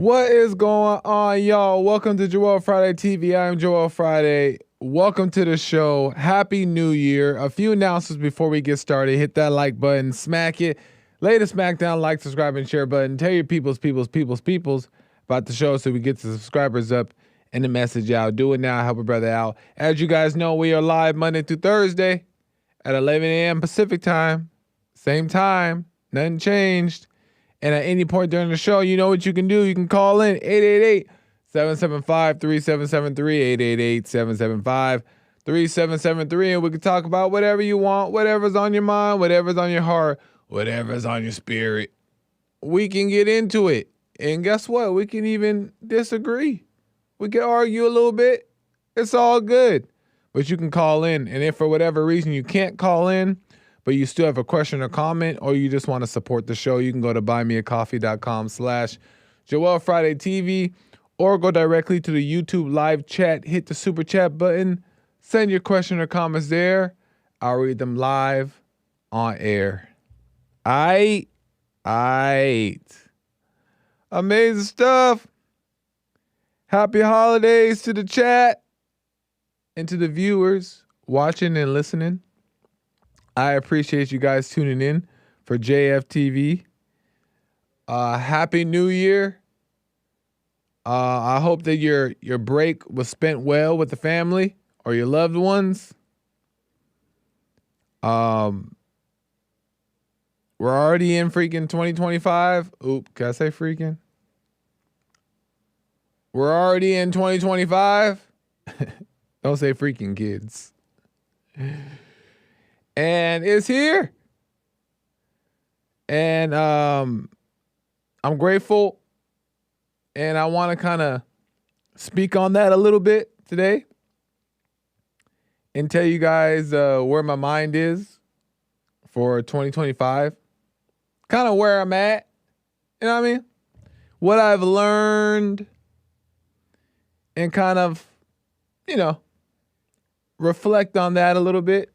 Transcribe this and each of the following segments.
What is going on, y'all? Welcome to Joel Friday TV. I'm Joel Friday. Welcome to the show. Happy New Year. A few announcements before we get started. Hit that like button, smack it. Lay the smack down, like, subscribe, and share button. Tell your peoples about the show so we get the subscribers up and the message out. Do it now. Help a brother out. As you guys know, we are live Monday through Thursday at 11 a.m. Pacific time. Same time. Nothing changed. And at any point during the show, you know what you can do. You can call in 888-775-3773, 888-775-3773, and we can talk about whatever you want, whatever's on your mind, whatever's on your heart, whatever's on your spirit. We can get into it. And guess what? We can even disagree. We can argue a little bit. It's all good. But you can call in. And if for whatever reason you can't call in, but you still have a question or comment, or you just want to support the show, you can go to buymeacoffee.com/Joel Friday TV, or go directly to the YouTube live chat, hit the super chat button, send your question or comments there. I'll read them live on air. Aight. Amazing stuff. Happy holidays to the chat and to the viewers watching and listening. I appreciate you guys tuning in for JFTV. Happy New Year. I hope that your break was spent well with the family or your loved ones. We're already in freaking 2025. Oop, can I say freaking? We're already in 2025. Don't say freaking, kids. And it's here. And I'm grateful. And I want to kind of speak on that a little bit today and tell you guys where my mind is for 2025. Kind of where I'm at. You know what I mean? What I've learned and kind of, reflect on that a little bit.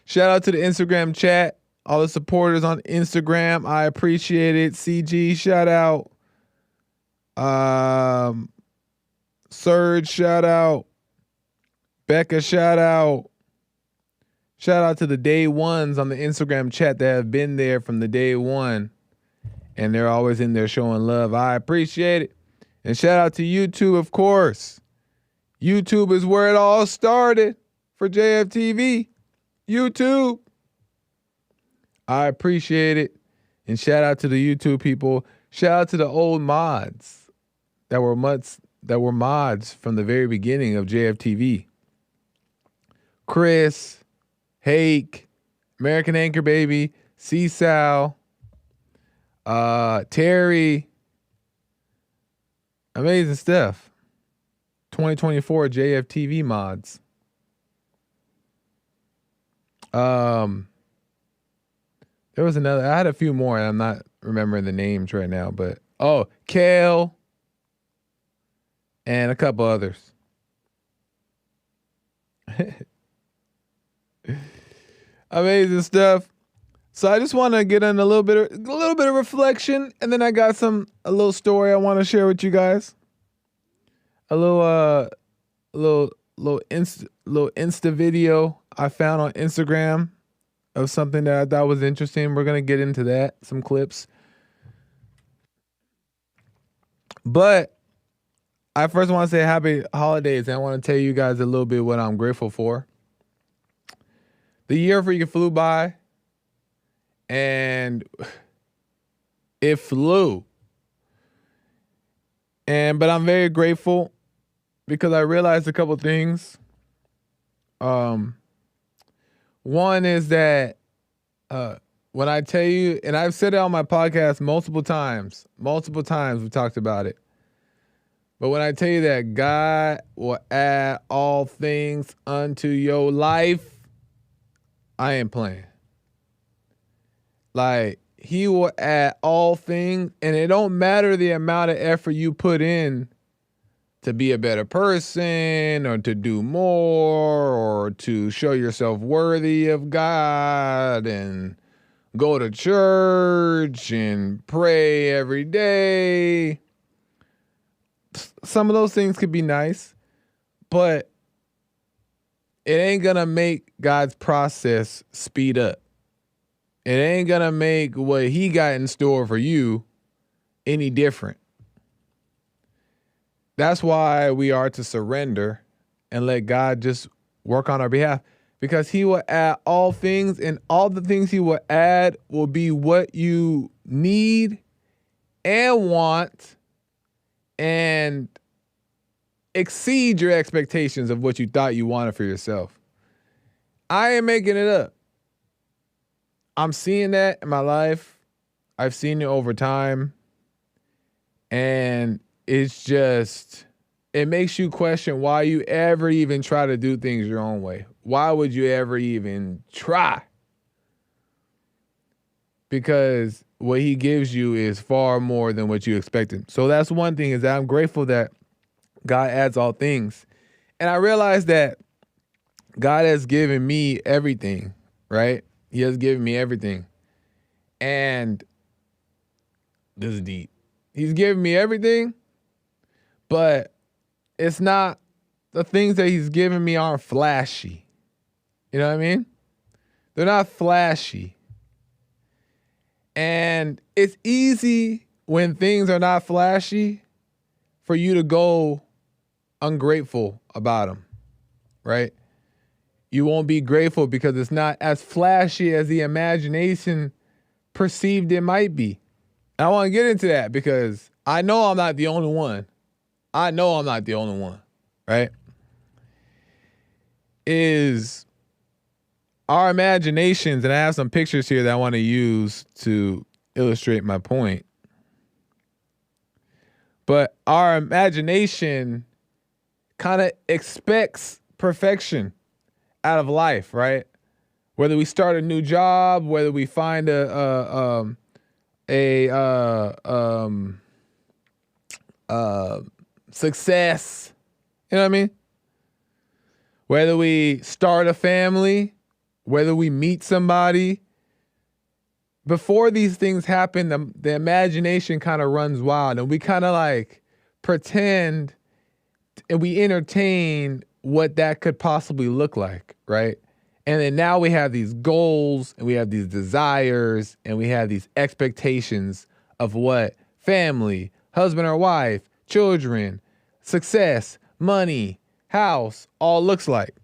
Shout out to the Instagram chat, all the supporters on Instagram. I appreciate it. CG, shout out. Serge, shout out. Becca, shout out. Shout out to the day ones on the Instagram chat that have been there from the day one. And they're always in there showing love. I appreciate it. And shout out to YouTube, of course. YouTube is where it all started for JFTV. YouTube. I appreciate it. And shout out to the YouTube people. Shout out to the old mods that were mods from the very beginning of JFTV. Chris, Hake, American Anchor Baby, C-Sal, Terry. Amazing stuff. 2024 JFTV mods. There was another. I had a few more, and I'm not remembering the names right now. But Kale, and a couple others. Amazing stuff. So I just want to get in a little bit of reflection, and then I got a little story I want to share with you guys. A little Insta video I found on Instagram of something that I thought was interesting. We're going to get into that, some clips. But I first want to say happy holidays, and I want to tell you guys a little bit what I'm grateful for. The year freaking flew by, and it flew. But I'm very grateful because I realized a couple things. One is that when I tell you, and I've said it on my podcast multiple times we talked about it. But when I tell you that God will add all things unto your life, I ain't playing. Like, he will add all things, and it don't matter the amount of effort you put in to be a better person or to do more or to show yourself worthy of God and go to church and pray every day. Some of those things could be nice, but it ain't gonna make God's process speed up. It ain't gonna make what he got in store for you any different. That's why we are to surrender and let God just work on our behalf, because he will add all things, and all the things he will add will be what you need and want and exceed your expectations of what you thought you wanted for yourself. I ain't making it up. I'm seeing that in my life. I've seen it over time. And it's just, it makes you question why you ever even try to do things your own way. Why would you ever even try? Because what he gives you is far more than what you expected. So that's one thing, is that I'm grateful that God adds all things. And I realize that God has given me everything, right? He has given me everything. And this is deep. He's given me everything, but it's not, the things that he's given me aren't flashy. You know what I mean? They're not flashy. And it's easy when things are not flashy for you to go ungrateful about them, right? You won't be grateful because it's not as flashy as the imagination perceived it might be. I want to get into that because I know I'm not the only one. I know I'm not the only one, right? Is our imaginations, and I have some pictures here that I want to use to illustrate my point. But our imagination kind of expects perfection out of life, right? Whether we start a new job, whether we find success, you know what I mean? Whether we start a family, whether we meet somebody, before these things happen, the imagination kind of runs wild, and we kind of like pretend and we entertain what that could possibly look like, right? And then now we have these goals and we have these desires and we have these expectations of what family, husband or wife, children, success, money, house all looks like.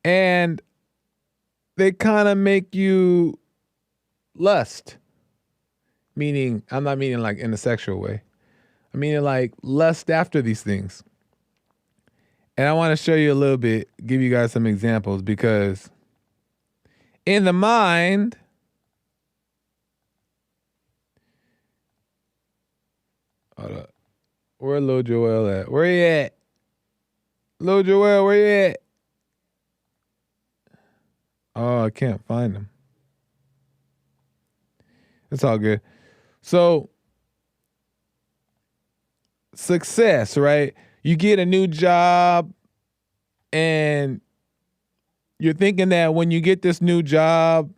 And they kind of make you lust. Meaning, I'm not meaning like in a sexual way. I mean like lust after these things. And I want to show you a little bit, give you guys some examples, because in the mind, hold up, where Lil Joel at? Where he at? Lil Joel, where you at? Oh, I can't find him. It's all good. So, success, right? You get a new job and you're thinking that when you get this new job,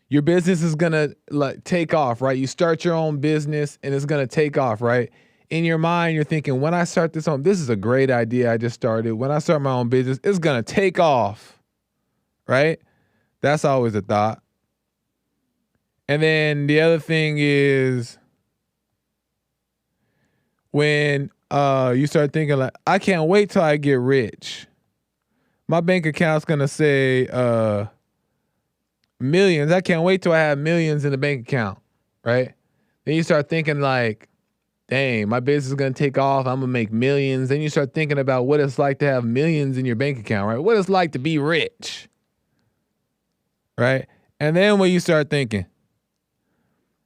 your business is going to like take off, right? You start your own business and it's going to take off, right? In your mind, you're thinking, when I start this is a great idea I just started. When I start my own business, it's going to take off, right? That's always a thought. And then the other thing is when you start thinking like, I can't wait till I get rich. My bank account's gonna say millions. I can't wait till I have millions in the bank account, right? Then you start thinking like, dang, my business is gonna take off. I'm gonna make millions. Then you start thinking about what it's like to have millions in your bank account, right? What it's like to be rich, right? And then when you start thinking,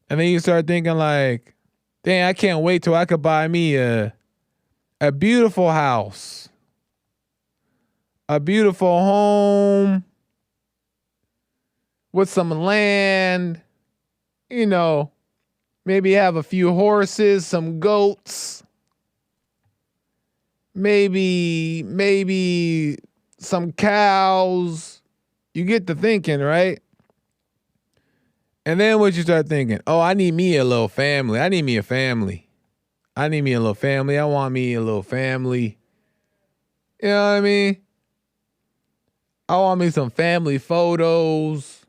like, dang, I can't wait till I could buy me a beautiful house, a beautiful home with some land, you know, maybe have a few horses, some goats, maybe some cows, You get to thinking, right? And then what you start thinking, oh, I need me a little family. I need me a family. I need me a little family. I want me a little family. You know what I mean? I want me some family photos.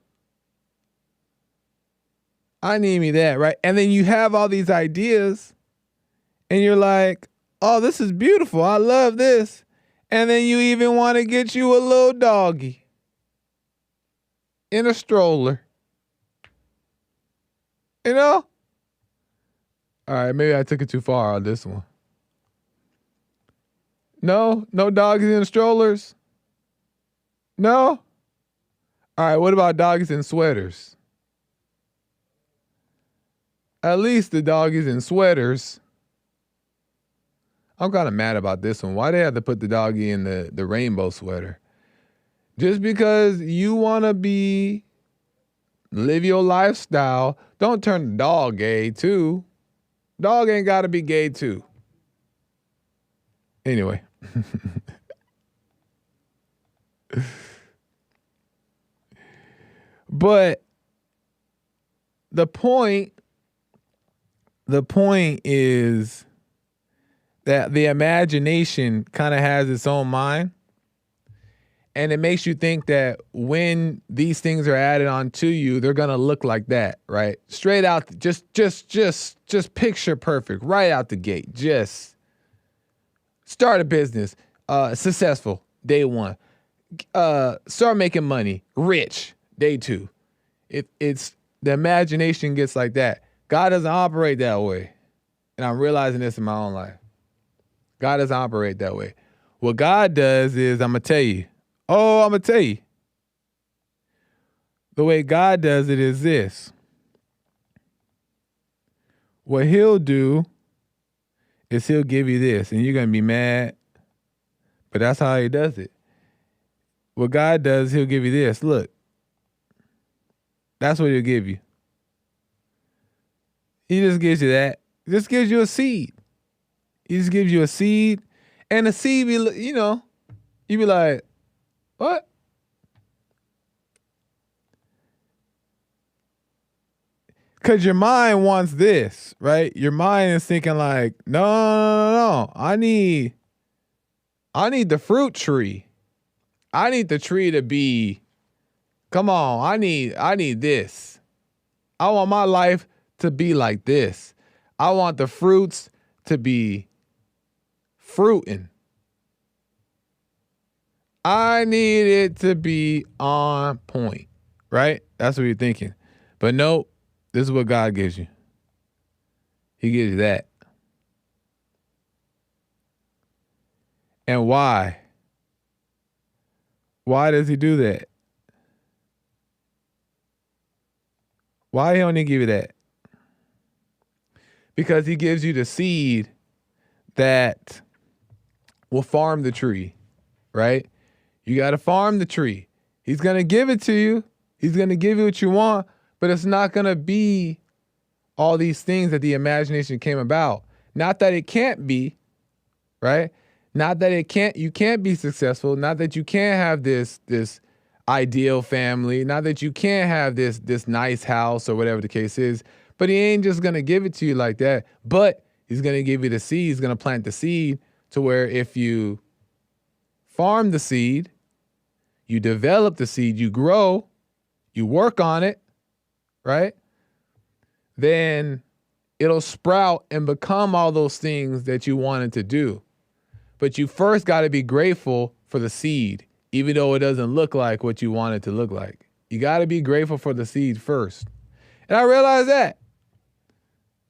I need me that, right? And then you have all these ideas and you're like, oh, this is beautiful. I love this. And then you even want to get you a little doggy in a stroller. You know? All right, maybe I took it too far on this one. No doggies in strollers? No? All right, what about doggies in sweaters? At least the doggies in sweaters. I'm kind of mad about this one. Why they have to put the doggy in the rainbow sweater? Just because you want to live your lifestyle, don't turn the dog gay too. Dog ain't got to be gay too. Anyway. But the point is that the imagination kind of has its own mind. And it makes you think that when these things are added on to you, they're gonna look like that, right? Straight out, just picture perfect, right out the gate. Just start a business, successful, day one. Start making money, rich, day two. It's the imagination gets like that. God doesn't operate that way, and I'm realizing this in my own life. God doesn't operate that way. What God does is, I'm gonna tell you. The way God does it is this. What he'll do is he'll give you this, and you're going to be mad, but that's how he does it. What God does, he'll give you this. Look, that's what he'll give you. He just gives you that. He just gives you a seed. He just gives you a seed, and the seed, you be like, what? Because your mind wants this, right? Your mind is thinking like, no. I need the fruit tree. I need the tree to be, come on, I need this. I want my life to be like this. I want the fruits to be fruiting. I need it to be on point, right? That's what you're thinking. But nope, this is what God gives you. He gives you that. And why? Why does he do that? Why he only give you that? Because he gives you the seed that will farm the tree, right? You got to farm the tree. He's going to give it to you. He's going to give you what you want, but it's not going to be all these things that the imagination came about. Not that it can't be, right? Not that you can't be successful. Not that you can't have this ideal family. Not that you can't have this nice house or whatever the case is. But he ain't just going to give it to you like that. But he's going to give you the seed. He's going to plant the seed to where if you farm the seed, you develop the seed, you grow, you work on it, right? Then it'll sprout and become all those things that you wanted to do. But you first got to be grateful for the seed, even though it doesn't look like what you want it to look like. You got to be grateful for the seed first. And I realized that.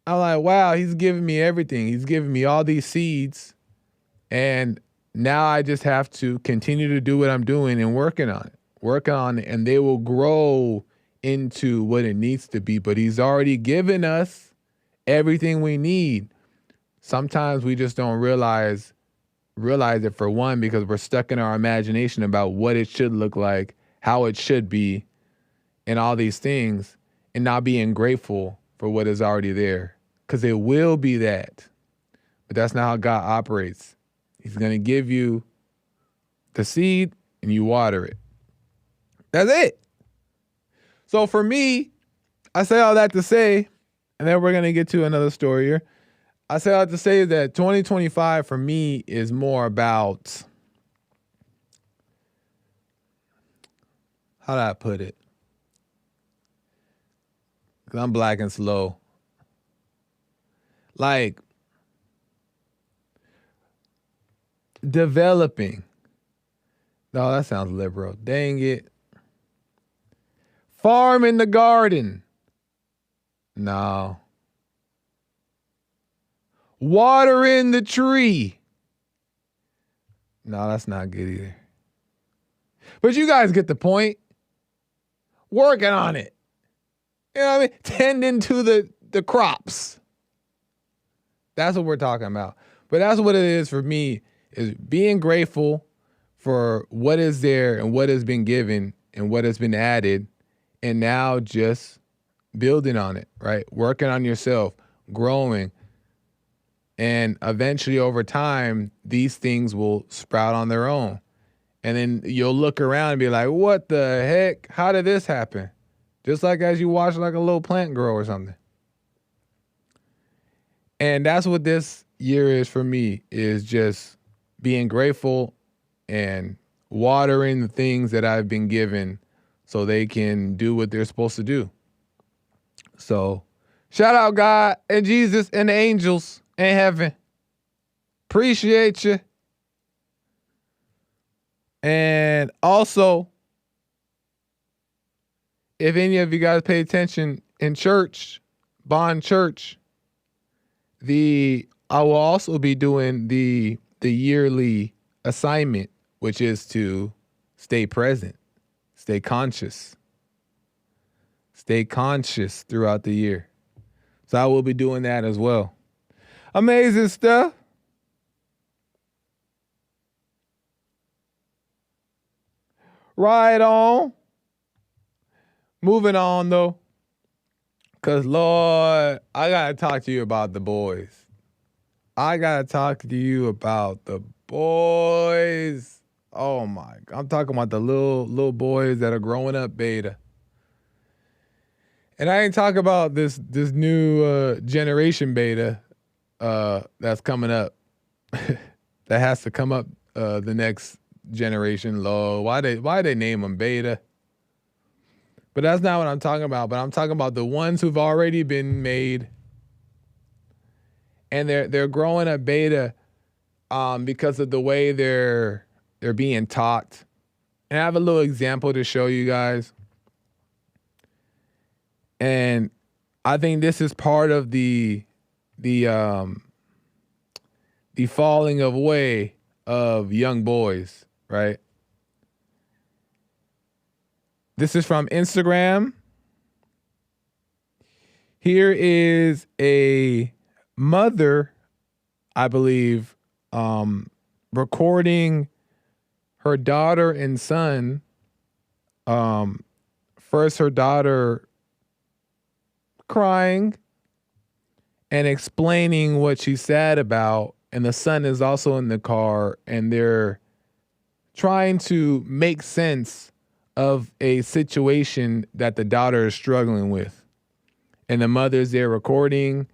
I'm like, wow, he's giving me everything. He's giving me all these seeds. And now I just have to continue to do what I'm doing and working on it, and they will grow into what it needs to be. But he's already given us everything we need. Sometimes we just don't realize it, for one, because we're stuck in our imagination about what it should look like, how it should be, and all these things, and not being grateful for what is already there. Because it will be that. But that's not how God operates. He's going to give you the seed and you water it. That's it. So for me, I say all that to say, and then we're going to get to another story here. I say all that to say that 2025 for me is more about, how do I put it? Because I'm black and slow. Like, developing. No, that sounds liberal. Dang it. Farm in the garden. No. Water in the tree. No, that's not good either. But you guys get the point. Working on it. You know what I mean? Tending to the crops. That's what we're talking about. But that's what it is for me, is being grateful for what is there and what has been given and what has been added, and now just building on it, right? Working on yourself, growing. And eventually over time, these things will sprout on their own. And then you'll look around and be like, what the heck? How did this happen? Just like as you watch like a little plant grow or something. And that's what this year is for me, is just being grateful and watering the things that I've been given so they can do what they're supposed to do. So shout out God and Jesus and the angels in heaven. Appreciate you. And also, if any of you guys pay attention in church, Bond Church, I will also be doing the yearly assignment, which is to stay present, stay conscious throughout the year. So I will be doing that as well. Amazing stuff. Right on. Moving on though. Cause Lord, I gotta talk to you about the boys. Oh my, I'm talking about the little boys that are growing up beta. And I ain't talking about this new generation beta that's coming up. That has to come up the next generation. Lord, why they name them beta? But that's not what I'm talking about. But I'm talking about the ones who've already been made, and they're growing up beta because of the way they're being taught. And I have a little example to show you guys. And I think this is part of the falling away of young boys, right? This is from Instagram. Here is a mother, I believe, recording her daughter and son. First, her daughter crying and explaining what she's sad about, and the son is also in the car, and they're trying to make sense of a situation that the daughter is struggling with. And the mother's there recording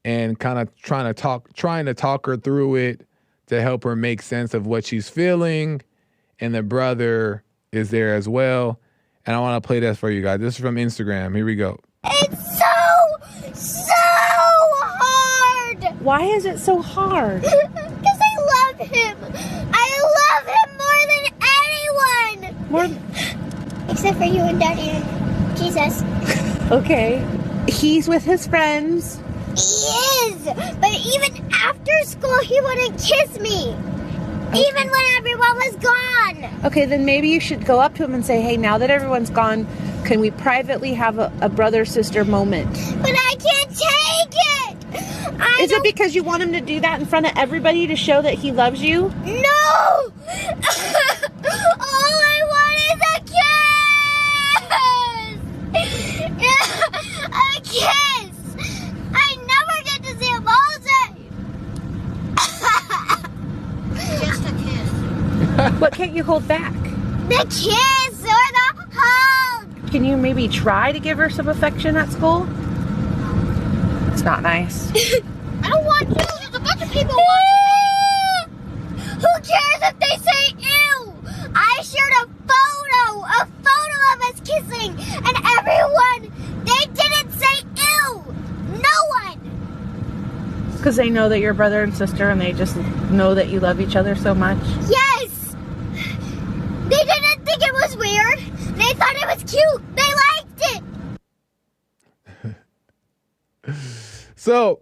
and kind of trying to talk her through it to help her make sense of what she's feeling. And the brother is there as well. And I want to play this for you guys. This is from Instagram. Here we go. It's so hard. Why is it so hard? Because I love him. I love him more than anyone. Except for you and Daddy and Jesus. Okay. He's with his friends. He is. But even after school, he wouldn't kiss me. Okay. Even when everyone was gone. Okay, then maybe you should go up to him and say, hey, now that everyone's gone, can we privately have a brother-sister moment? But I can't take it. Is it because you want him to do that in front of everybody to show that he loves you? No. All I want is a kiss. A kiss. I never get to see him all day. Just a kiss. What can't you hold back? The kiss or the hug. Can you maybe try to give her some affection at school? It's not nice. I don't want to. There's a bunch of people watching me. Who cares if they say ew? I shared a photo of us kissing, and everyone, they didn't say ew. No one. Because they know that you're brother and sister, and they just know that you love each other so much. Yes. They didn't think it was weird. They thought it was cute. They liked it. So,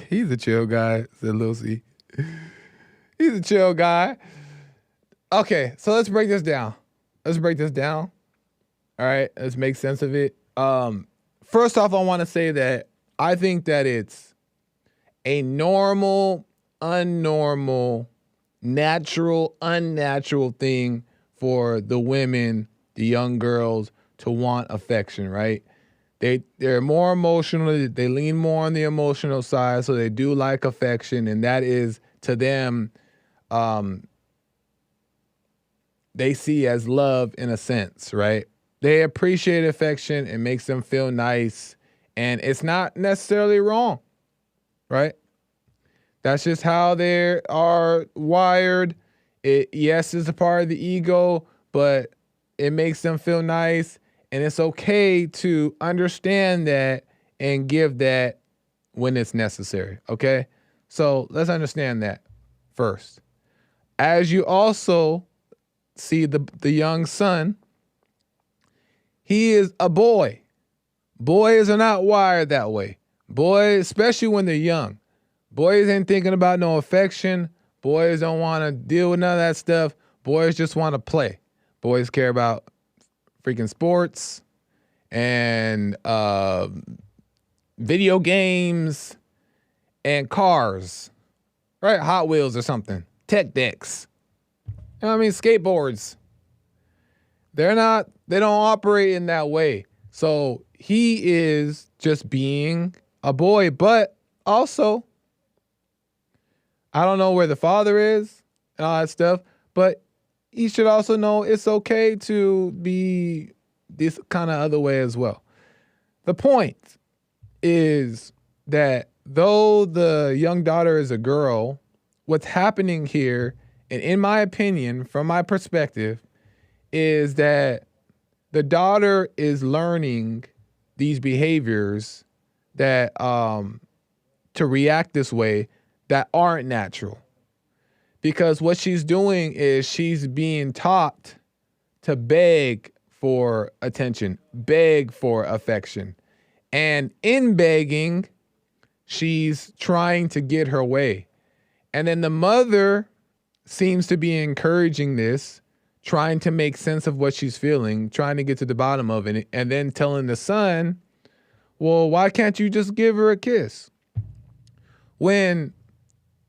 he's a chill guy, said Lil C. He's a chill guy. Okay, so let's break this down. All right, let's make sense of it. First off, I want to say that I think that it's a normal, unnormal, natural, unnatural thing for the women, the young girls, to want affection, right? They're more emotional. They lean more on the emotional side, so they do like affection, and that is to them, they see as love in a sense, right? They appreciate affection. It makes them feel nice, and it's not necessarily wrong, right? That's just how they are wired. Yes, it's a part of the ego, but it makes them feel nice. And it's okay to understand that and give that when it's necessary, okay? So let's understand that first. As you also see the young son, he is a boy. Boys are not wired that way. Boys, especially when they're young. Boys ain't thinking about no affection. Boys don't want to deal with none of that stuff. Boys just want to play. Boys care about freaking sports and video games and cars, right? Hot Wheels or something. Tech decks. You know what I mean? Skateboards. They don't operate in that way. So he is just being a boy, but also, I don't know where the father is and all that stuff, but he should also know it's okay to be this kind of other way as well. The point is that though the young daughter is a girl, what's happening here, and in my opinion, from my perspective, is that the daughter is learning these behaviors that to react this way that aren't natural. Because what she's doing is she's being taught to beg for attention, beg for affection. And in begging, she's trying to get her way. And then the mother seems to be encouraging this, trying to make sense of what she's feeling, trying to get to the bottom of it, and then telling the son, well, why can't you just give her a kiss? When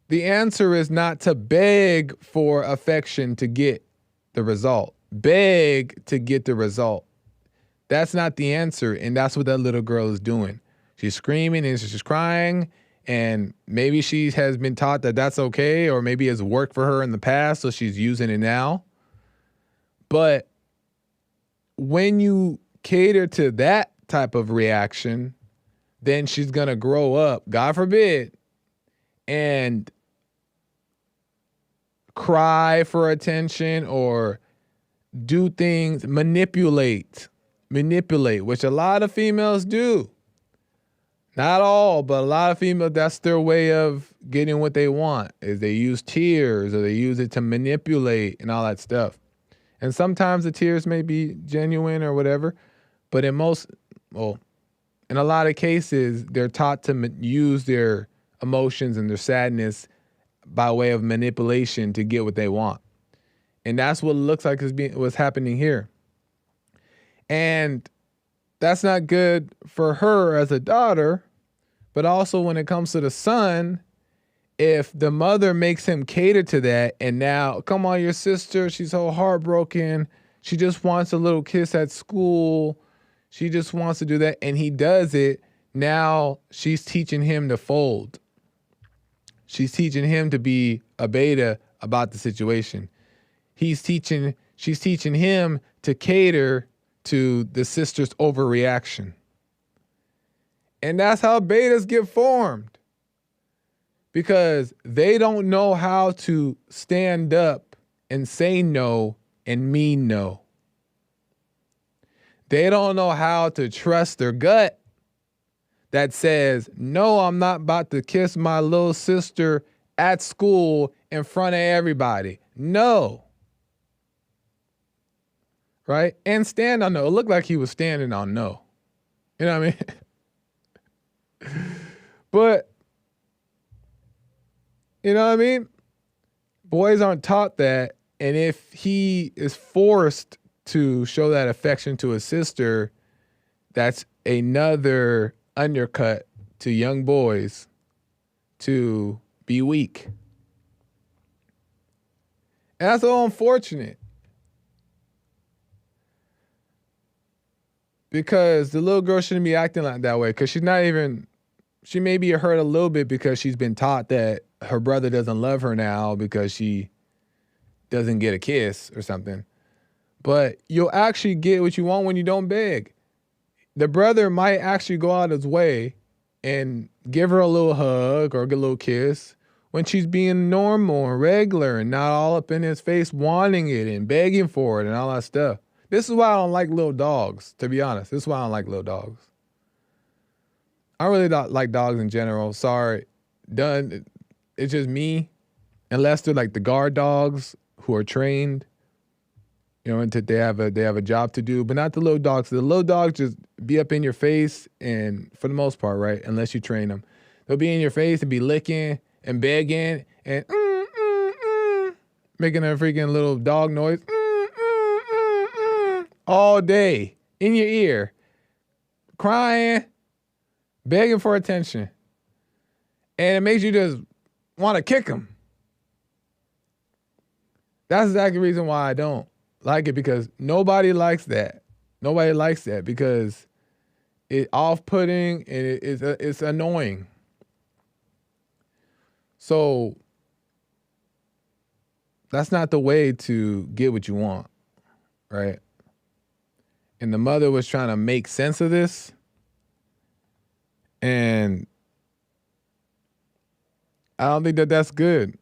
the answer is not to beg for affection to get the result. Beg to get the result. That's not the answer, and that's what that little girl is doing. She's screaming and she's crying, and maybe she has been taught that that's okay, or maybe it's worked for her in the past, so she's using it now. But when you cater to that type of reaction, then she's going to grow up, God forbid, and cry for attention or do things, manipulate, which a lot of females do. Not all, but a lot of females, that's their way of getting what they want, is they use tears or they use it to manipulate and all that stuff. And sometimes the tears may be genuine or whatever, but in a lot of cases, they're taught to use their emotions and their sadness by way of manipulation to get what they want. And that's what it looks like is what's happening here. And that's not good for her as a daughter, but also when it comes to the son, if the mother makes him cater to that, and now, come on, your sister, she's so heartbroken. She just wants a little kiss at school. She just wants to do that. And he does it. Now she's teaching him to fold. She's teaching him to be a beta about the situation. She's teaching she's teaching him to cater to the sister's overreaction. And that's how betas get formed. Because they don't know how to stand up and say no and mean no. They don't know how to trust their gut that says, no, I'm not about to kiss my little sister at school in front of everybody. No. Right? And stand on no. It looked like he was standing on no. You know what I mean? But, you know what I mean? Boys aren't taught that. And if he is forced to show that affection to his sister, that's another undercut to young boys to be weak. And that's so unfortunate. Because the little girl shouldn't be acting like that way. Because she may be hurt a little bit because she's been taught that her brother doesn't love her now because she doesn't get a kiss or something. But you'll actually get what you want when you don't beg. The brother might actually go out his way and give her a little hug or a little kiss when she's being normal and regular and not all up in his face wanting it and begging for it and all that stuff. This is why I don't like little dogs, to be honest. This is why I don't like little dogs. I really don't like dogs in general. Sorry. Done. It's just me. Unless they're like the guard dogs who are trained. You know, and they have a job to do, but not the little dogs. The little dogs just be up in your face, and for the most part, right, unless you train them, they'll be in your face and be licking and begging and making a freaking little dog noise all day in your ear, crying, begging for attention, and it makes you just want to kick them. That's exactly the reason why I don't like it, because nobody likes that. Nobody likes that because it's off-putting and it's annoying. So that's not the way to get what you want, right? And the mother was trying to make sense of this, and I don't think that that's good.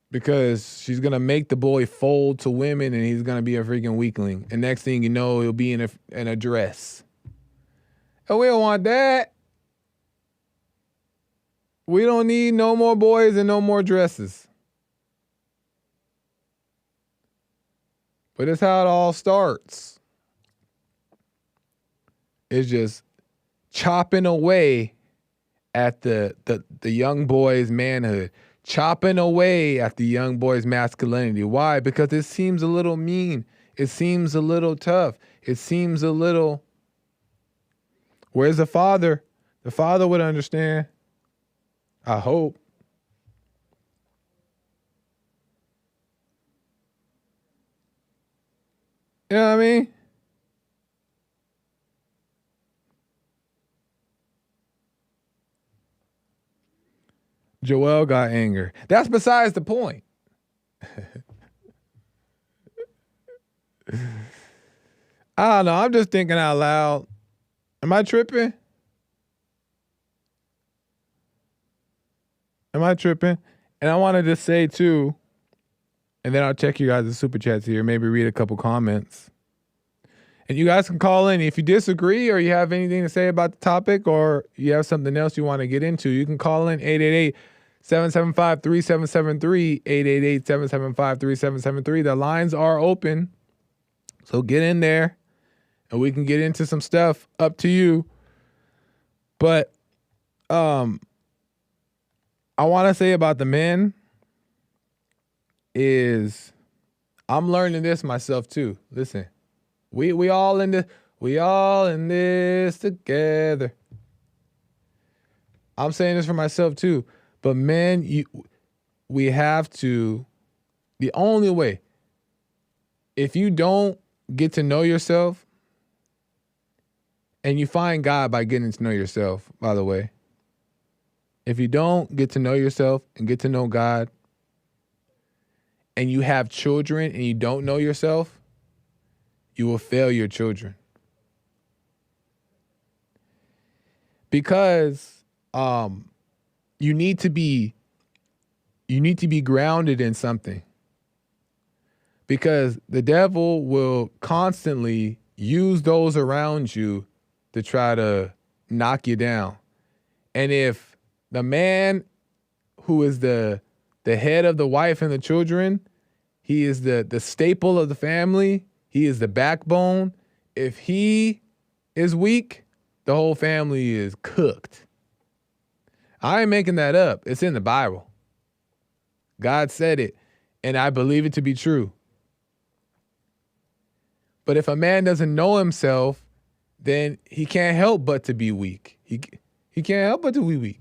Because she's going to make the boy fold to women and he's going to be a freaking weakling. And next thing you know, he'll be in a dress. And we don't want that. We don't need no more boys and no more dresses. But that's how it all starts. It's just chopping away at the young boy's manhood. Chopping away at the young boy's masculinity. Why? Because it seems a little mean. It seems a little tough. It seems a little... Where's the father? The father would understand. I hope. You know what I mean? Joel got anger. That's besides the point. I don't know. I'm just thinking out loud. Am I tripping? Am I tripping? And I wanted to say too, and then I'll check you guys' super chats here, maybe read a couple comments. And you guys can call in if you disagree or you have anything to say about the topic or you have something else you want to get into. You can call in 888-775-3773, 888-775-3773. The lines are open, so get in there and we can get into some stuff. Up to you. But I want to say about the men is I'm learning this myself too. Listen. We all in this together. I'm saying this for myself too. But men, we have to, the only way, if you don't get to know yourself, and you find God by getting to know yourself, by the way. If you don't get to know yourself and get to know God, and you have children and you don't know yourself, you will fail your children. Because you need to be grounded in something. Because the devil will constantly use those around you to try to knock you down. And if the man who is the head of the wife and the children, he is the staple of the family, he is the backbone. If he is weak, the whole family is cooked. I ain't making that up. It's in the Bible. God said it, and I believe it to be true. But if a man doesn't know himself, then he can't help but to be weak. He can't help but to be weak.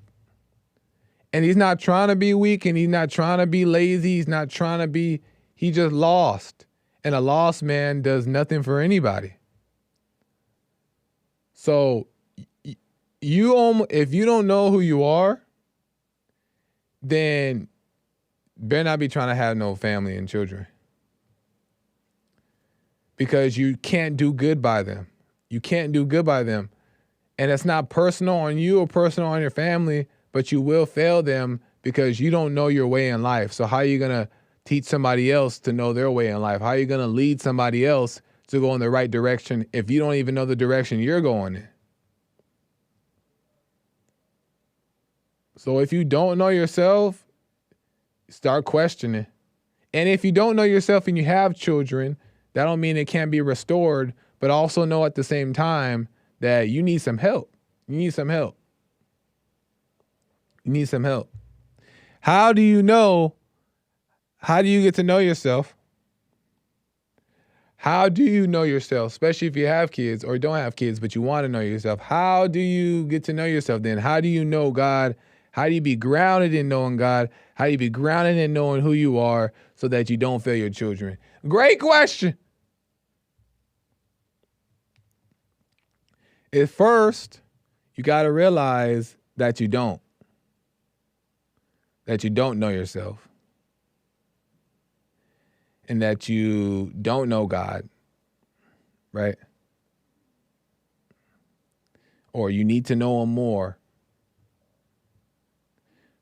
And he's not trying to be weak, and he's not trying to be lazy. He's not trying to be, he just lost. And a lost man does nothing for anybody. So if you don't know who you are, then better not be trying to have no family and children. Because you can't do good by them. You can't do good by them. And it's not personal on you or personal on your family, but you will fail them because you don't know your way in life. So how are you going to teach somebody else to know their way in life? How are you going to lead somebody else to go in the right direction if you don't even know the direction you're going in? So if you don't know yourself, start questioning. And if you don't know yourself and you have children, that don't mean it can't be restored, but also know at the same time that you need some help. You need some help. You need some help. How do you know? How do you get to know yourself? How do you know yourself, especially if you have kids or don't have kids, but you want to know yourself? How do you get to know yourself then? How do you know God? How do you be grounded in knowing God? How do you be grounded in knowing who you are so that you don't fail your children? Great question. At first, you got to realize that you don't know yourself, and that you don't know God, right? Or you need to know him more.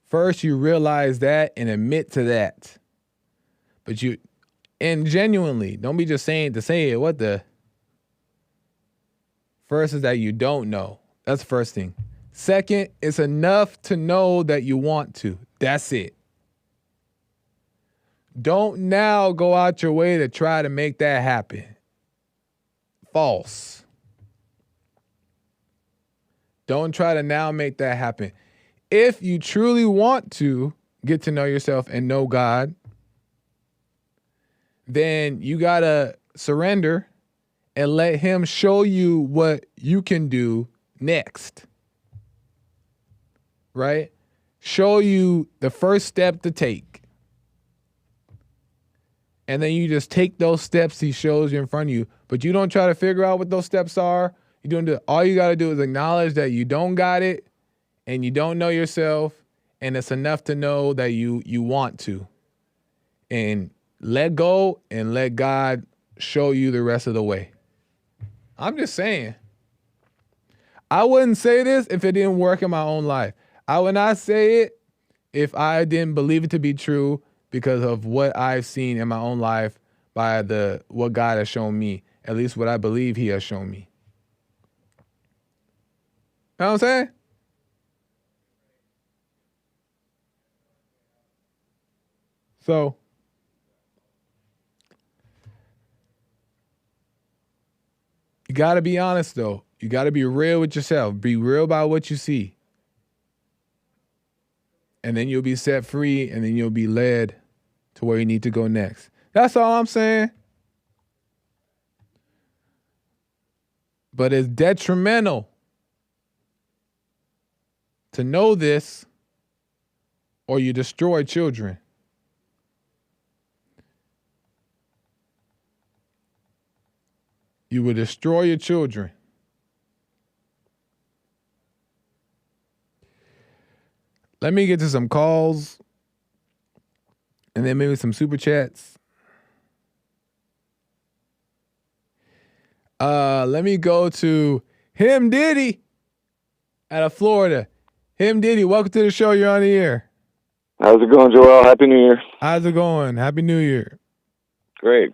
First, you realize that and admit to that. But and genuinely, don't be just saying to say it. What the? First is that you don't know. That's the first thing. Second, it's enough to know that you want to. That's it. Don't now go out your way to try to make that happen. False. Don't try to now make that happen. If you truly want to get to know yourself and know God, then you got to surrender and let him show you what you can do next. Right? Show you the first step to take. And then you just take those steps he shows you in front of you. But you don't try to figure out what those steps are. You don't do. All you got to do is acknowledge that you don't got it and you don't know yourself. And it's enough to know that you want to. And let go and let God show you the rest of the way. I'm just saying. I wouldn't say this if it didn't work in my own life. I would not say it if I didn't believe it to be true because of what I've seen in my own life by what God has shown me, at least what I believe he has shown me. You know what I'm saying? So, you got to be honest, though. You got to be real with yourself. Be real about what you see. And then you'll be set free, and then you'll be led to where you need to go next. That's all I'm saying. But it's detrimental to know this, or you destroy children. You will destroy your children. Let me get to some calls and then maybe some super chats. Let me go to Him Diddy out of Florida. Him Diddy, welcome to the show. You're on the air. How's it going, Joel? Happy New Year. How's it going? Happy New Year. Great.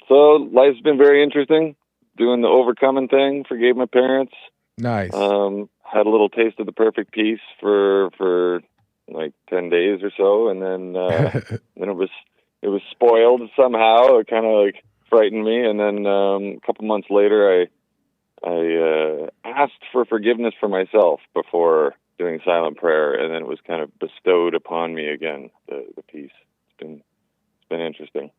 So life's been very interesting. Doing the overcoming thing. Forgave my parents. Nice. Had a little taste of the perfect peace for like 10 days or so, and then then it was spoiled somehow. It kind of like frightened me, and then a couple months later, I asked for forgiveness for myself before doing silent prayer, and then it was kind of bestowed upon me again. The peace. It's been interesting.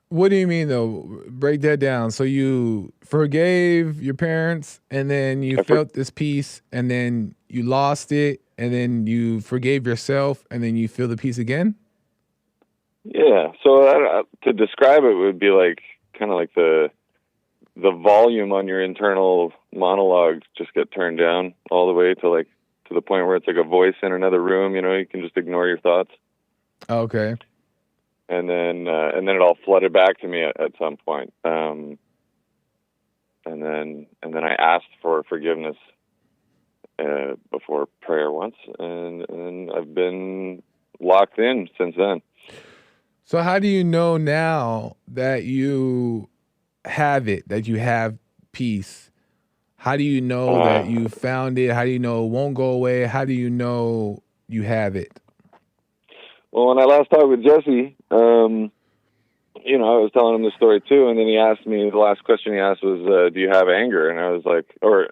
What do you mean, though? Break that down. So you forgave your parents, and then you felt this peace, and then you lost it, and then you forgave yourself, and then you feel the peace again? Yeah. So to describe it would be like kind of like the volume on your internal monologue just get turned down all the way to the point where it's like a voice in another room. You know, you can just ignore your thoughts. Okay. And then it all flooded back to me at some point. And then I asked for forgiveness before prayer once, and I've been locked in since then. So how do you know now that you have it, that you have peace? How do you know that you found it? How do you know it won't go away? How do you know you have it? Well, when I last talked with Jesse, you know, I was telling him the story too, and then he asked me, the last question he asked was, do you have anger? And I was like, or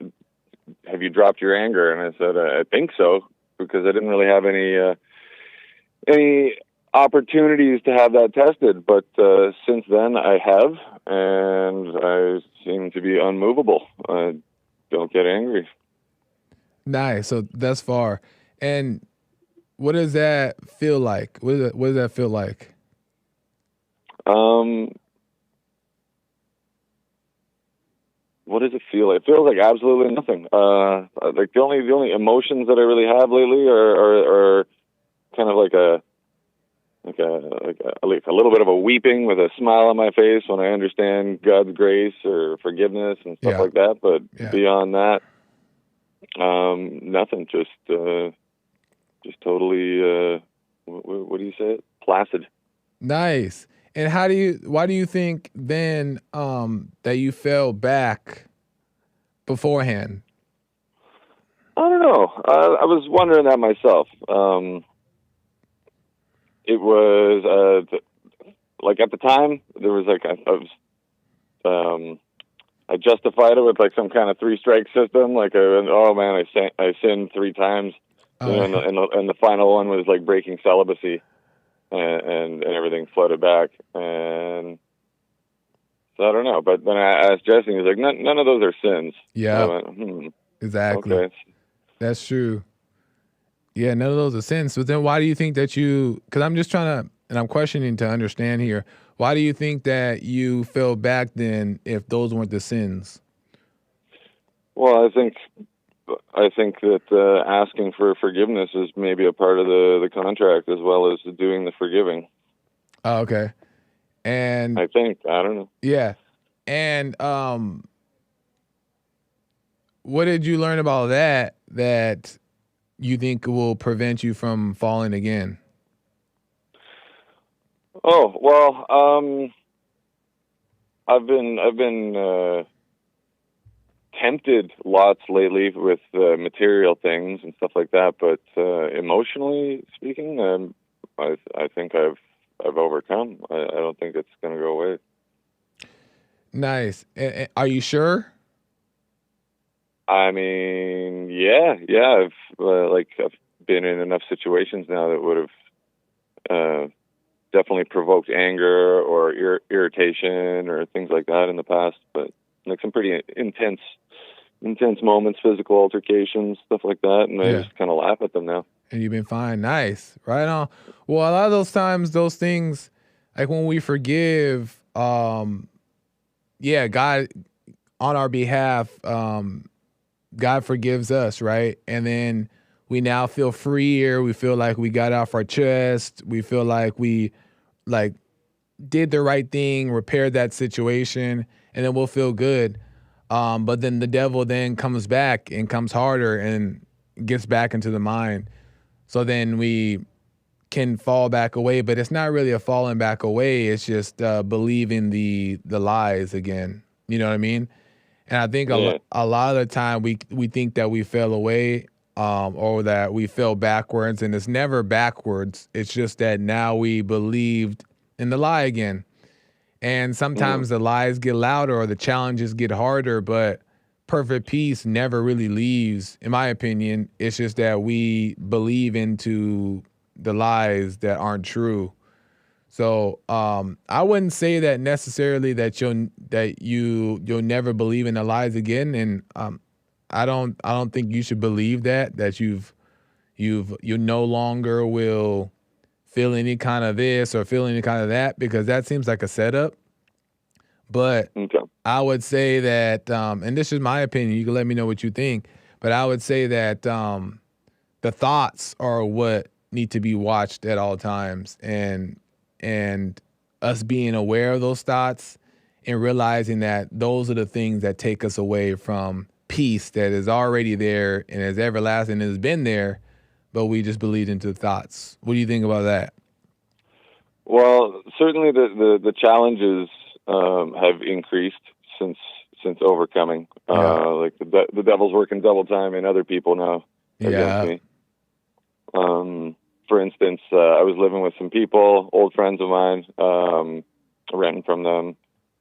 have you dropped your anger? And I said, I think so, because I didn't really have any opportunities to have that tested. But since then I have, and I seem to be unmovable. I don't get angry. Nice. So thus far. And what does that feel like? What does that feel like? What does it feel like? It feels like absolutely nothing. Like the only emotions that I really have lately are kind of like a little bit of a weeping with a smile on my face when I understand God's grace or forgiveness and stuff like that. But beyond that, nothing. Just totally, what do you say? Placid. Nice. And why do you think then that you fell back beforehand? I don't know. I was wondering that myself. It was like at the time there was like I justified it with like some kind of 3-strike system. Like I sinned 3 times. And the final one was like breaking celibacy, and everything floated back. And so I don't know. But then I asked Jesse, and he's like, none of those are sins. Yeah, I went, exactly. Okay. That's true. Yeah, none of those are sins. So then why do you think that because I'm just trying to, and I'm questioning to understand here, why do you think that you fell back then if those weren't the sins? Well, I think that asking for forgiveness is maybe a part of the contract as well as doing the forgiving. Oh, okay. And I don't know. Yeah. And what did you learn about that you think will prevent you from falling again? Oh, well, I've been tempted lots lately with material things and stuff like that, but emotionally speaking, I think I've overcome. I don't think it's going to go away. Nice. Are you sure? I mean, yeah. I've been in enough situations now that would have definitely provoked anger or irritation or things like that in the past, but like some pretty intense moments, physical altercations, stuff like that, and I just kind of laugh at them now. And you've been fine. Nice. Right on. Well, a lot of those times, those things, like when we forgive, God on our behalf, God forgives us, right? And then we now feel freer. We feel like we got off our chest. We feel like we did the right thing, repaired that situation, and then we'll feel good. But then the devil then comes back and comes harder and gets back into the mind. So then we can fall back away, but it's not really a falling back away. It's just believing the lies again. You know what I mean? And I think a lot of the time we think that we fell away or that we fell backwards, and it's never backwards. It's just that now we believed in the lie again. And sometimes the lies get louder or the challenges get harder, but perfect peace never really leaves, in my opinion. It's just that we believe into the lies that aren't true. So I wouldn't say that necessarily that you'll never believe in the lies again. And I don't think you should believe that you no longer will feel any kind of this or feel any kind of that, because that seems like a setup. But I would say that, and this is my opinion, you can let me know what you think, but I would say that the thoughts are what need to be watched at all times, and us being aware of those thoughts and realizing that those are the things that take us away from peace that is already there and is everlasting and has been there, but we just believed into the thoughts. What do you think about that? Well, certainly the challenges have increased since overcoming. Like the devil's working double time in other people now against me. For instance, I was living with some people, old friends of mine, renting from them,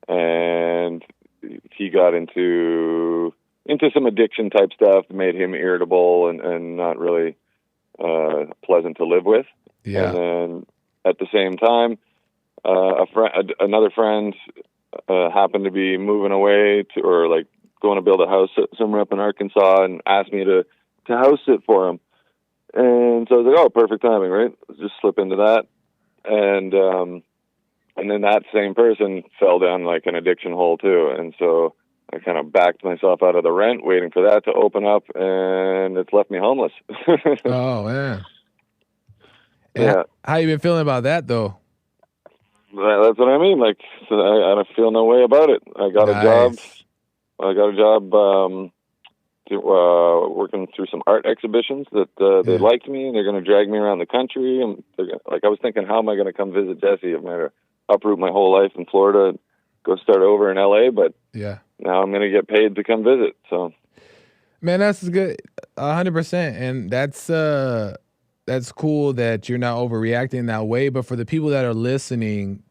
and he got into some addiction type stuff that made him irritable and not really pleasant to live with. Yeah. And then at the same time, another friend happened to be moving away or like going to build a house somewhere up in Arkansas and asked me to house sit for him. And so I was like, oh, perfect timing, right? Just slip into that. And then that same person fell down like an addiction hole too. And so I kind of backed myself out of the rent, waiting for that to open up, and it's left me homeless. Oh, man. Yeah. How you been feeling about that, though? That's what I mean. Like, so I don't feel no way about it. I got a job. Working through some art exhibitions that they liked me, and they're going to drag me around the country. And I was thinking, how am I going to come visit Jesse? I'm going to uproot my whole life in Florida and go start over in LA. But now I'm going to get paid to come visit. So, man, that's good, 100%, and that's cool that you're not overreacting that way. But for the people that are listening,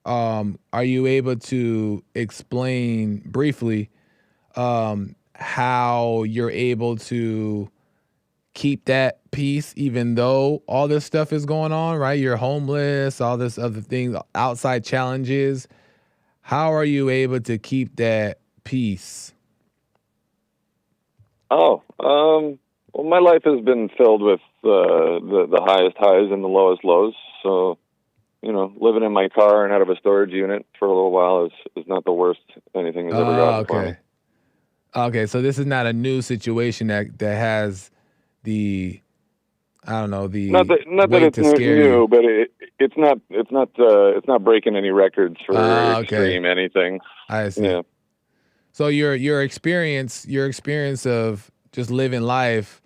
are you able to explain briefly how you're able to keep that peace even though all this stuff is going on, right? You're homeless, all this other things, outside challenges. How are you able to keep that peace? Well, my life has been filled with the highest highs and the lowest lows. So, living in my car and out of a storage unit for a little while is not the worst anything has ever gotten for me. Okay, so this is not a new situation that has the, I don't know, the not that it's new, but it's not breaking any records for extreme anything. I see. Yeah. So your experience of just living life,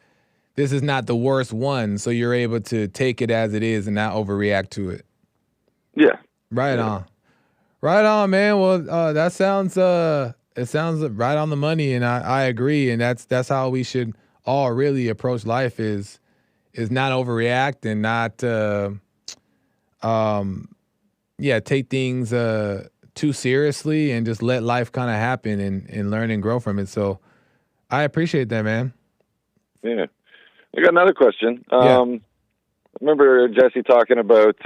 this is not the worst one. So you're able to take it as it is and not overreact to it. Yeah. Right on, man. Well, that sounds it sounds right on the money, and I agree, and that's how we should all really approach life is not overreact and not take things too seriously and just let life kind of happen and learn and grow from it. So I appreciate that, man. Yeah. I got another question. I remember Jesse talking about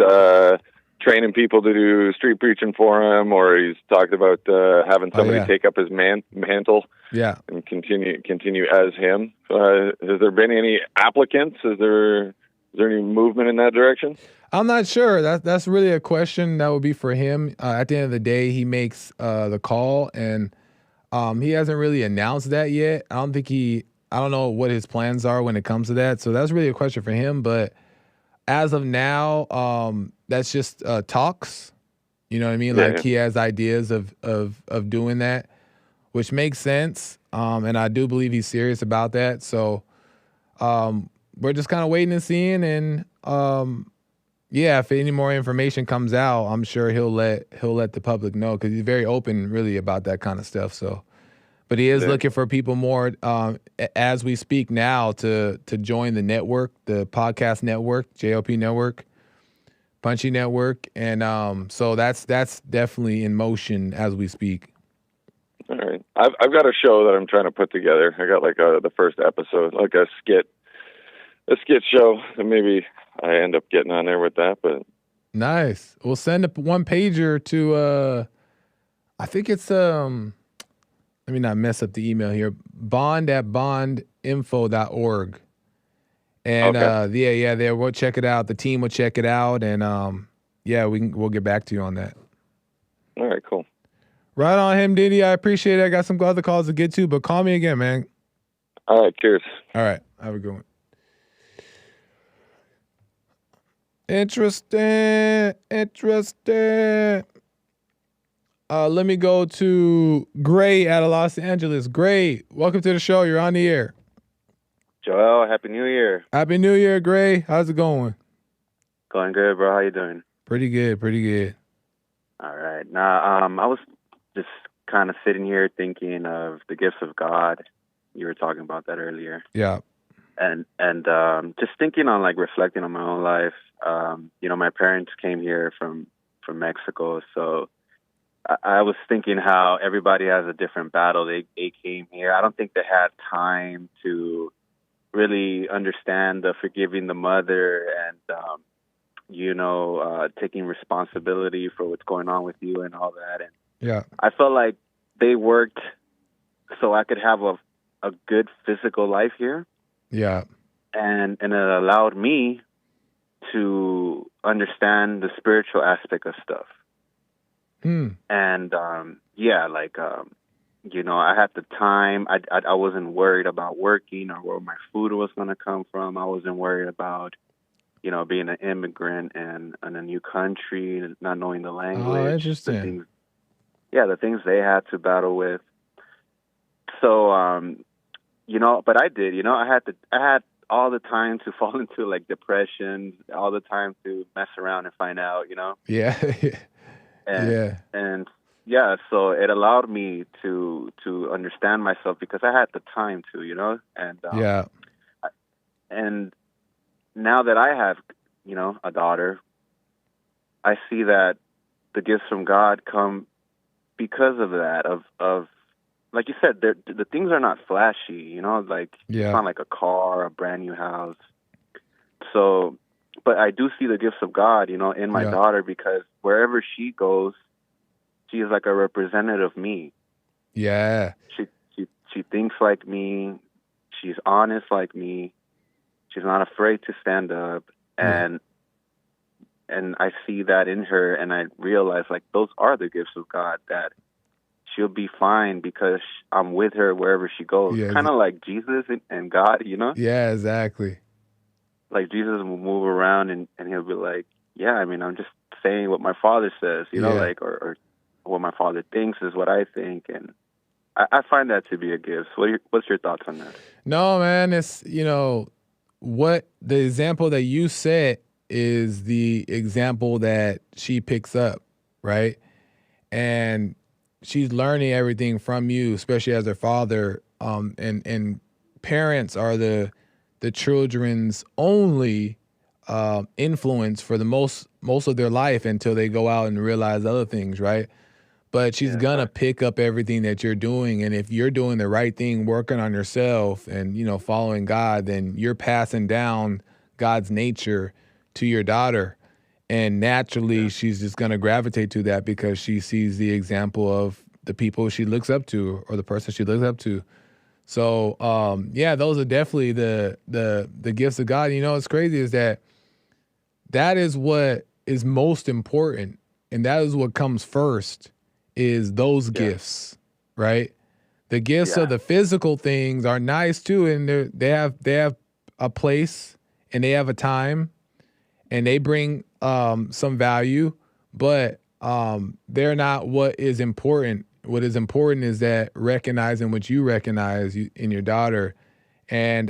training people to do street preaching for him, or he's talked about having somebody take up his mantle and continue as him. Has there been any applicants? Is there any movement in that direction? I'm not sure. That's really a question that would be for him. At the end of the day, he makes the call, and he hasn't really announced that yet. I don't know what his plans are when it comes to that. So that's really a question for him. But as of now, that's just talks. You know what I mean? Yeah, Like yeah. he has ideas of doing that, which makes sense. And I do believe he's serious about that. So we're just kind of waiting and seeing. And yeah, if any more information comes out, I'm sure he'll let the public know, because he's very open really about that kind of stuff. So, but he is Yeah. looking for people more as we speak now to join the network, the podcast network, JLP network, Punchy network, and so that's definitely in motion as we speak. All right. I've got a show that I'm trying to put together. I got like the first episode, like a skit show, and maybe I end up getting on there with that. But Nice. We'll send a one pager to I think it's let me not mess up the email here. bond@bondinfo.org. And okay. yeah, there, we'll check it out. The team will check it out, and yeah, we'll get back to you on that. All right, cool. Right on him, Diddy. I appreciate it. I got some other calls to get to, but call me again, man. All right, cheers. All right, have a good one. Interesting. Let me go to Gray out of Los Angeles. Gray, welcome to the show. You're on the air. Joel, Happy New Year. Happy New Year, Gray. How's it going? Going good, bro. How you doing? Pretty good. All right. Now, I was just kind of sitting here thinking of the gifts of God. You were talking about that earlier. Yeah. And just thinking on, like, reflecting on my own life. You know, my parents came here from Mexico, so I was thinking how everybody has a different battle. They came here. I don't think they had time to really understand the forgiving the mother and, you know, taking responsibility for what's going on with you and all that. And Yeah. I felt like they worked so I could have a good physical life here. Yeah. And it allowed me to understand the spiritual aspect of stuff. And, yeah, like, you know, I had the time. I wasn't worried about working or where my food was going to come from. I wasn't worried about, you know, being an immigrant and in a new country, not knowing the language. Oh, interesting. The things they had to battle with. So, you know, but I did. You know, I had all the time to fall into, like, depression, all the time to mess around and find out. You know. Yeah. And so it allowed me to understand myself because I had the time to, you know, and and now that I have, you know, a daughter, I see that the gifts from God come because of that, of like you said, the things are not flashy, you know, like it's not like a car, a brand new house. So, but I do see the gifts of God, you know, in my daughter, because wherever she goes, she is like a representative of me. Yeah. She thinks like me. She's honest like me. She's not afraid to stand up. And I see that in her, and I realize, like, those are the gifts of God, that she'll be fine because I'm with her wherever she goes. Yeah, kind of like Jesus and God, you know? Yeah, exactly. Like, Jesus will move around and he'll be like, yeah, I mean, I'm just saying what my Father says, you know, like, or what my Father thinks is what I think. And I find that to be a gift. What's your thoughts on that? No, man, it's, you know, what the example that you set is the example that she picks up, right? And she's learning everything from you, especially as her father. And parents are the children's only influence for the most of their life until they go out and realize other things, right? But she's gonna pick up everything that you're doing, and if you're doing the right thing, working on yourself, and, you know, following God, then you're passing down God's nature to your daughter, and naturally she's just gonna gravitate to that because she sees the example of the people she looks up to or the person she looks up to. So those are definitely the gifts of God. You know, what's crazy is that is what is most important, and that is what comes first. Is those gifts, right? The gifts of the physical things are nice too, and they have a place and they have a time, and they bring some value. But they're not what is important. What is important is that recognizing what you recognize in your daughter, and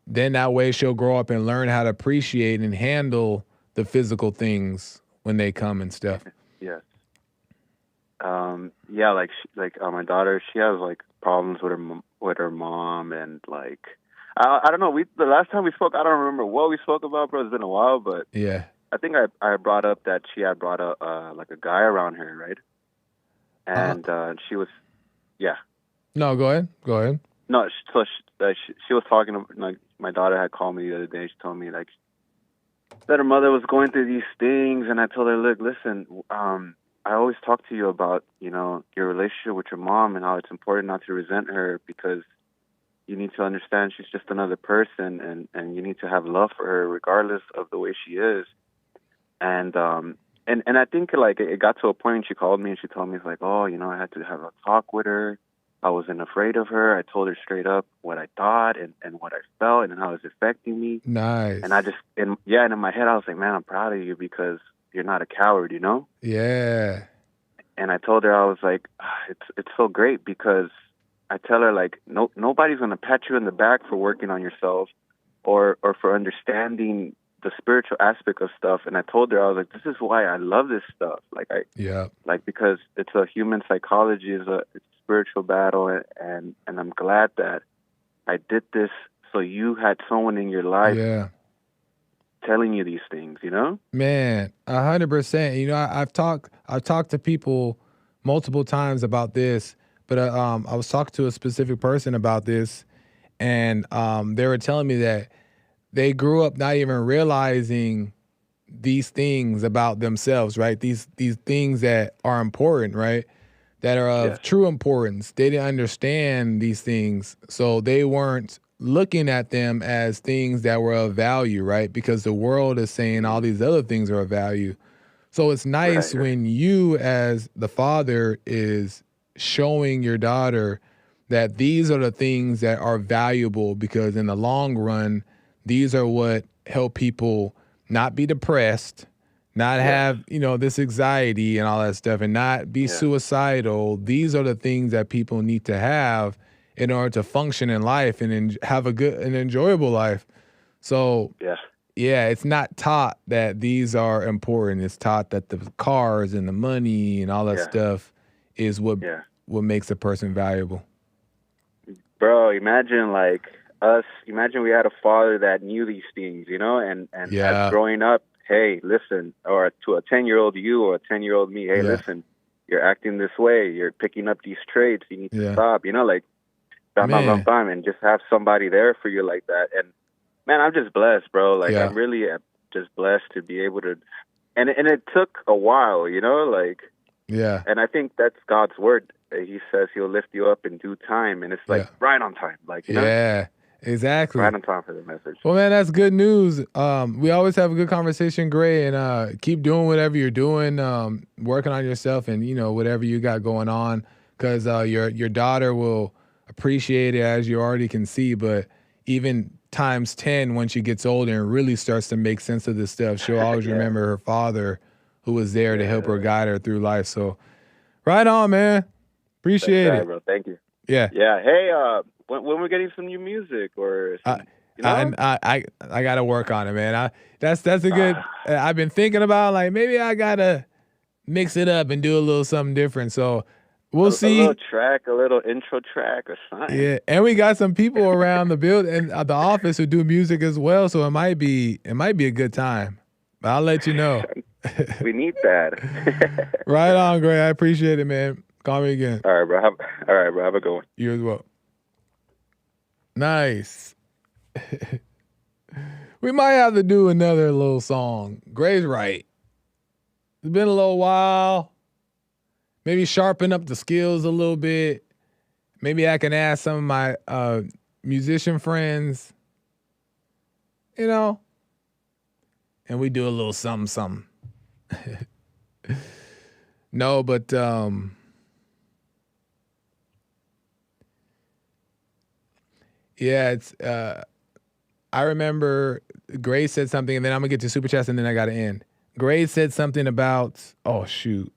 then that way she'll grow up and learn how to appreciate and handle the physical things when they come and stuff. Yes. Yeah, my daughter, she has like problems with her mom, and like I don't know. The last time we spoke, I don't remember what we spoke about, bro. It's been a while, but Yeah. I think I brought up that she had brought like a guy around her, right? And she was, yeah. No, go ahead. Go ahead. No, she was talking, like, my daughter had called me the other day. She told me, like, that her mother was going through these things, and I told her, look, listen, I always talk to you about, your relationship with your mom and how it's important not to resent her, because you need to understand she's just another person, and you need to have love for her regardless of the way she is. And I think, like, it got to a point when she called me and she told me, it's like, oh, I had to have a talk with her. I wasn't afraid of her. I told her straight up what I thought and what I felt and how it was affecting me. Nice. And I just, and in my head, I was like, man, I'm proud of you because you're not a coward, Yeah. And I told her, I was like, it's so great, because I tell her, like, nobody's going to pat you in the back for working on yourself or for understanding the spiritual aspect of stuff. And I told her, I was like, this is why I love this stuff. Because it's a human psychology, it's a spiritual battle, and I'm glad that I did this so you had someone in your life telling you these things, Man, 100%. I've talked to people multiple times about this, but I was talking to a specific person about this, and they were telling me that they grew up not even realizing these things about themselves, right? These things that are important, right? That are of true importance. They didn't understand these things, so they weren't looking at them as things that were of value, right? Because the world is saying all these other things are of value. So it's nice when you, as the father, is showing your daughter that these are the things that are valuable, because in the long run, these are what help people not be depressed, not have, this anxiety and all that stuff, and not be suicidal. These are the things that people need to have in order to function in life and have a good and enjoyable life. So, it's not taught that these are important. It's taught that the cars and the money and all that stuff is what makes a person valuable. Bro, imagine, like, imagine we had a father that knew these things, and as growing up, hey, listen, or to a 10-year-old you or a 10-year-old me, hey, listen, you're acting this way, you're picking up these traits, you need to stop, like, bam, and just have somebody there for you like that. And man, I'm just blessed, bro. Like, I'm really just blessed to be able to, and it took a while, like, and I think that's God's word. He says he'll lift you up in due time, and it's like right on time, like, exactly. Right on time for the message. Well, man, that's good news. We always have a good conversation, Gray, and keep doing whatever you're doing, working on yourself, and whatever you got going on, because your daughter will appreciate it, as you already can see. But even times 10 when she gets older and really starts to make sense of this stuff, she'll always remember her father, who was there to help her, guide her through life. So, right on, man. Appreciate it, bro. Thank you. Yeah. Hey, when we're getting some new music or some, I gotta work on it, man. That's a good. I've been thinking about, like, maybe I gotta mix it up and do a little something different. So we'll see. A little intro track or something. Yeah, and we got some people around the building and the office who do music as well. So it might be a good time. But I'll let you know. We need that. Right on, Gray. I appreciate it, man. Call me again. All right, bro. Have a good one. You as well. Nice. We might have to do another little song. Gray's right. It's been a little while. Maybe sharpen up the skills a little bit. Maybe I can ask some of my musician friends, and we do a little something. No, but it's I remember Gray said something, and then I'm gonna get to Super Chats, and then I gotta end. Gray said something about, oh, shoot.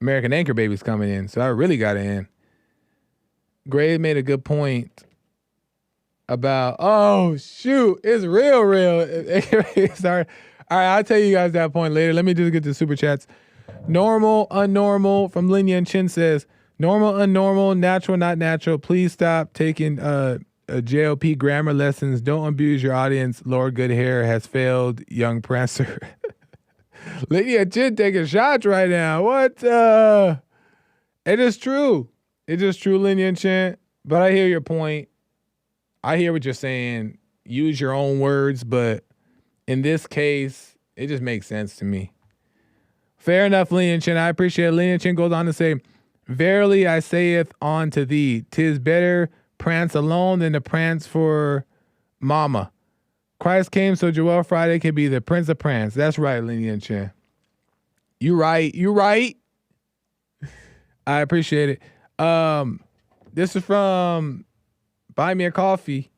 American Anchor Baby's coming in, so I really got to end. Gray made a good point about, oh, shoot, it's real. Sorry. All right, I'll tell you guys that point later. Let me just get to super chats. Normal, unnormal from Lin Yan Chin says, normal, unnormal, natural, not natural. Please stop taking JLP grammar lessons. Don't abuse your audience. Lord Good Hair has failed. Young Prancer. Lin Yan Chin taking shots right now. What? It is true. It is true, Lin Yan Chin. But I hear your point. I hear what you're saying. Use your own words, but in this case, it just makes sense to me. Fair enough, Lin Yan Chin. I appreciate it. Lin Yan Chin goes on to say, verily I saith unto thee, 'tis better prance alone than to prance for mama. Christ came so Joel Friday could be the Prince of Prance. That's right, Lin Yan Chin. You right. I appreciate it. This is from Buy Me a Coffee.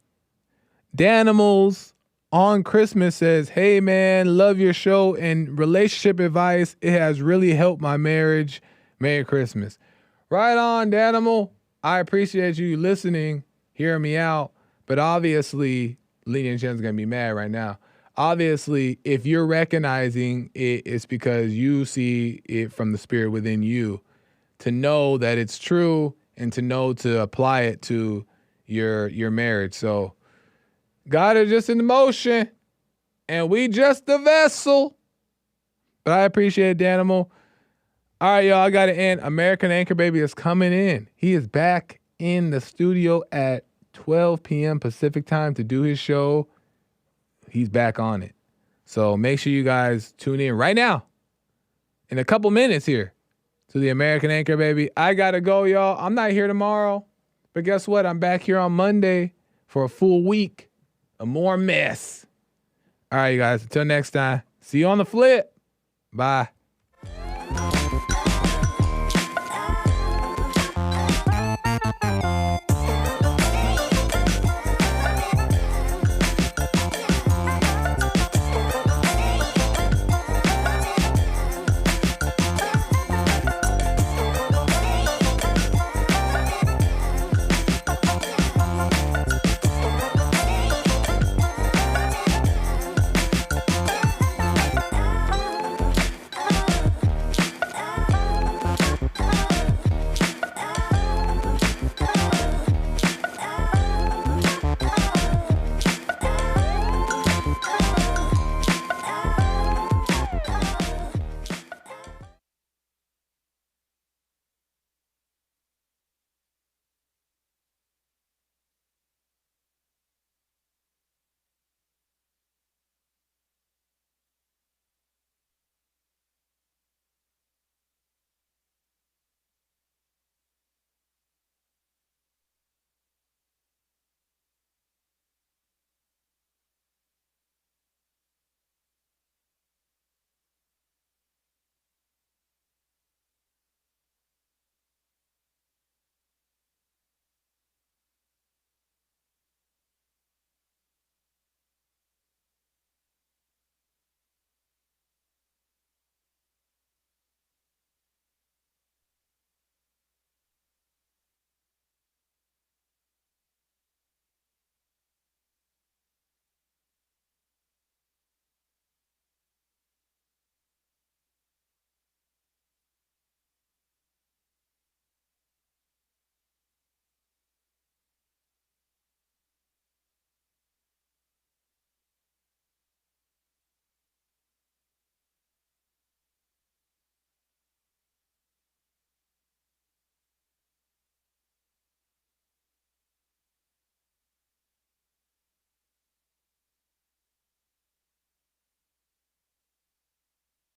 Danimals on Christmas says, hey man, love your show and relationship advice. It has really helped my marriage. Merry Christmas. Right on, Danimal. I appreciate you listening, hearing me out. But obviously, Lin Yan Chin's going to be mad right now. Obviously, if you're recognizing it, it's because you see it from the spirit within you to know that it's true and to know to apply it to your marriage. So God is just in the motion and we just the vessel. But I appreciate it, Danimal. All right, y'all, I got to end. American Anchor Baby is coming in. He is back in the studio at 12 p.m. Pacific time to do his show. He's back on it. So make sure you guys tune in right now in a couple minutes here to the American Anchor Baby. I got to go, y'all. I'm not here tomorrow. But guess what? I'm back here on Monday for a full week of more mess. All right, you guys. Until next time. See you on the flip. Bye.